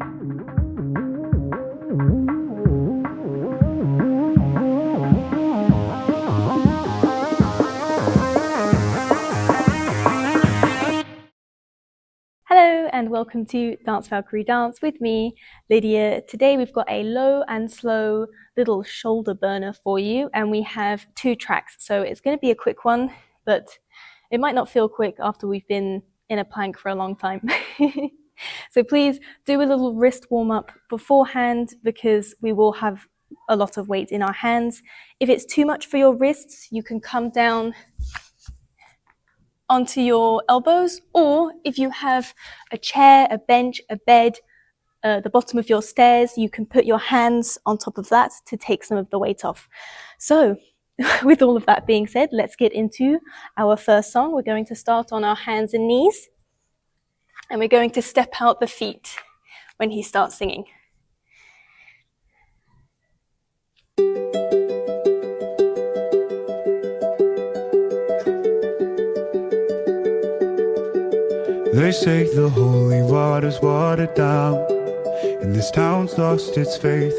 Hello and welcome to Dance Valkyrie Dance with me, Lydia. Today we've got a low and slow little shoulder burner for you, and we have 2 tracks. So it's going to be a quick one, but it might not feel quick after we've been in a plank for a long time. So please do a little wrist warm up beforehand, because we will have a lot of weight in our hands. If it's too much for your wrists, you can come down onto your elbows, or if you have a chair, a bench, a bed, the bottom of your stairs, you can put your hands on top of that to take some of the weight off. So with all of that being said, let's get into our first song. We're going to start on our hands and knees, and we're going to step out the feet when he starts singing. They say the holy water's watered down, and this town's lost its faith.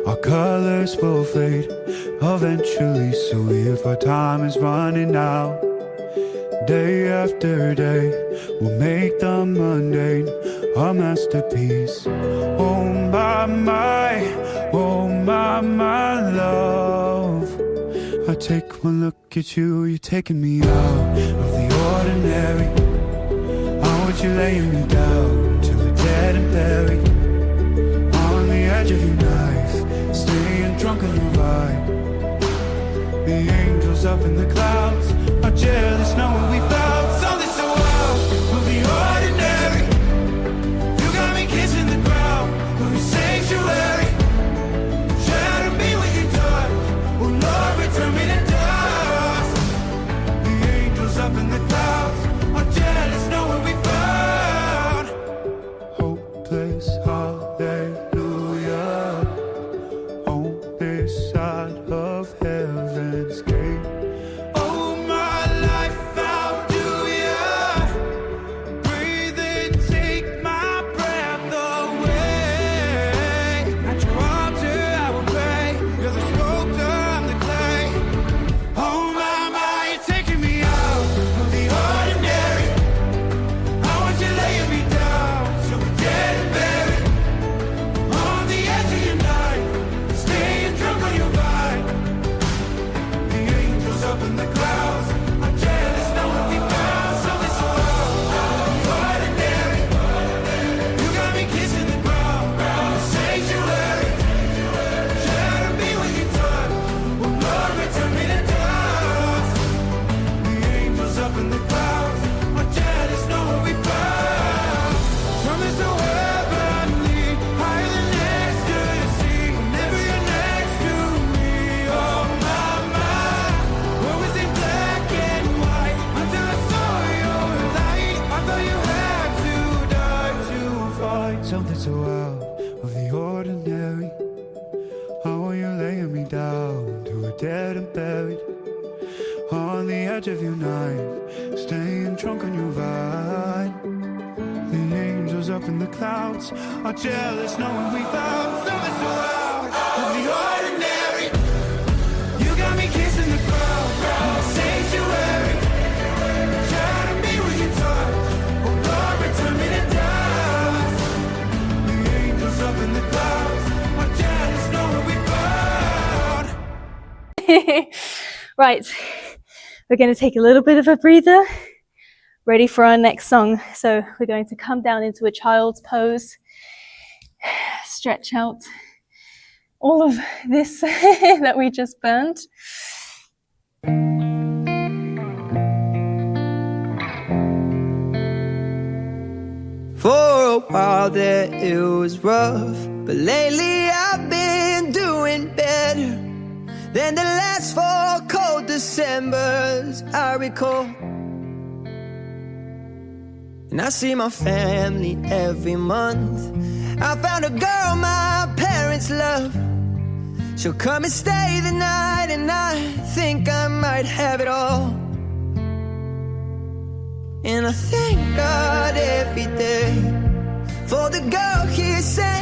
Our colors will fade eventually, so if our time is running out, day after day, we'll make the mundane our masterpiece. Oh my, my love, I take one look at you, you're taking me out of the ordinary. You laying me down till we're dead and buried on the edge of your knife, staying drunk on your vibe. The angels up in the clouds are jealous knowing we found something so wild of the ordinary. You got me kissing the ground of your sanctuary. Shadow me with your touch, oh Lord, return me to dust. The angels up in the clouds are jealous knowing we found hopeless hallelujah on this side of heaven's gate. Oh, my life, how do ya breathe and take my breath away? At your altar I will pray. You're the sculptor, I'm the clay. Oh my, you're taking me out of the ordinary. I want you laying me down so we're dead and buried on the edge of your knife, staying drunk on your vine. The angels up in the clouds are jealous knowing we found something so ordinary. You got me kissing the ground on the sanctuary. Shadow me with your touch, oh Lord, return me to dust. The angels up in the clouds are jealous knowing we found something so heavenly, higher than ecstasy. Whenever you're next to me, oh my, what was in black and white until I saw your light? I thought you had to die to find something so out of the ordinary. How are you laying me down to a dead and buried on the edge of your knife, staying drunk on your vine. The angels up in the clouds are jealous knowing we found something so out of the ordinary. You got me kissing the ground in the sanctuary. Shadow me with your touch, oh Lord, return me to dust. The angels up in the clouds are jealous knowing we found. Right, we're going to take a little bit of a breather, ready for our next song. So we're going to come down into a child's pose, stretch out all of this that we just burned. For a while there it was rough, but lately I've been doing better than the last 4 cold Decembers I recall. And I see my family every month. I found a girl my parents love. She'll come and stay the night, and I think I might have it all. And I thank God every day for the girl he sent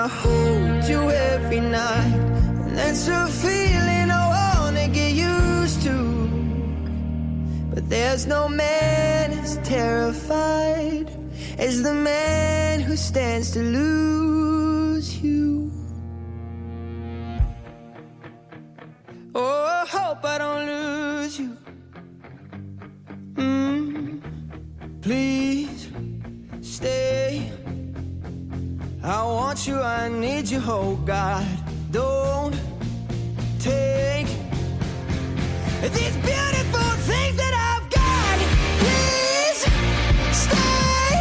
I hold you every night. And that's a feeling I wanna get used to. But there's no man as terrified as the man who stands to lose you. Oh, I hope I don't lose you. Please stay. I want you, I need you, oh God. Don't take these beautiful things that I've got. Please stay.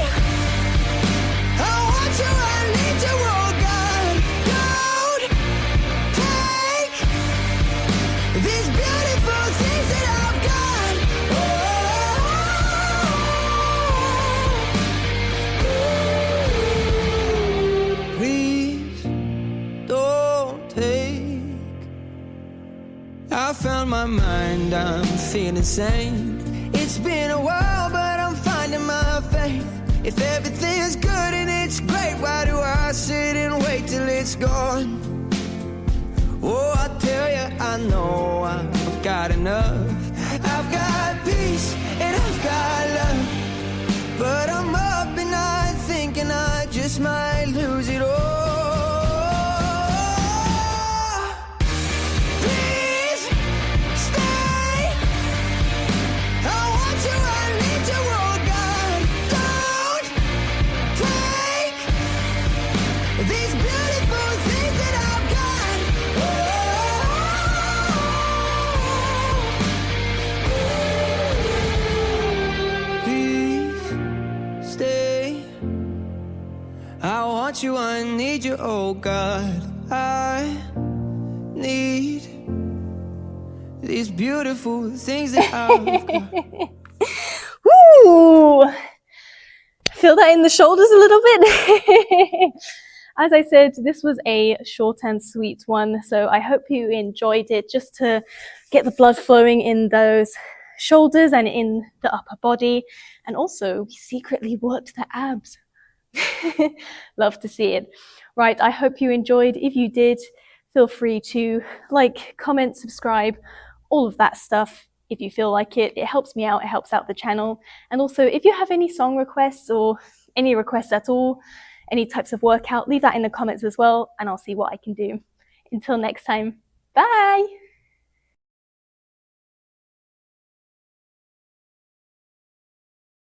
I want you, I need you, oh God. Don't take these beautiful things that I've got. Please don't take. I found my mind, I'm feeling sane. It's been a while, but I'm finding my faith. If everything's good and it's great, why do I sit and wait till it's gone? Oh, I tell you, I know I've got enough. I've got peace and I've got love. But I'm up and night thinking I just might lose it all. Please stay. I want you, I need you, oh God. Don't take these beautiful things that I've got. Please stay. I want you, I need you, oh God. I need these beautiful things that I've got. Woo! Feel that in the shoulders a little bit? As I said, this was a short and sweet one, so I hope you enjoyed it, just to get the blood flowing in those shoulders and in the upper body. And also, we secretly worked the abs. Love to see it. Right, I hope you enjoyed. If you did, feel free to like, comment, subscribe, all of that stuff. If you feel like it, it helps me out, it helps out the channel. And also, if you have any song requests or any requests at all, any types of workout, leave that in the comments as well, and I'll see what I can do. Until next time, bye!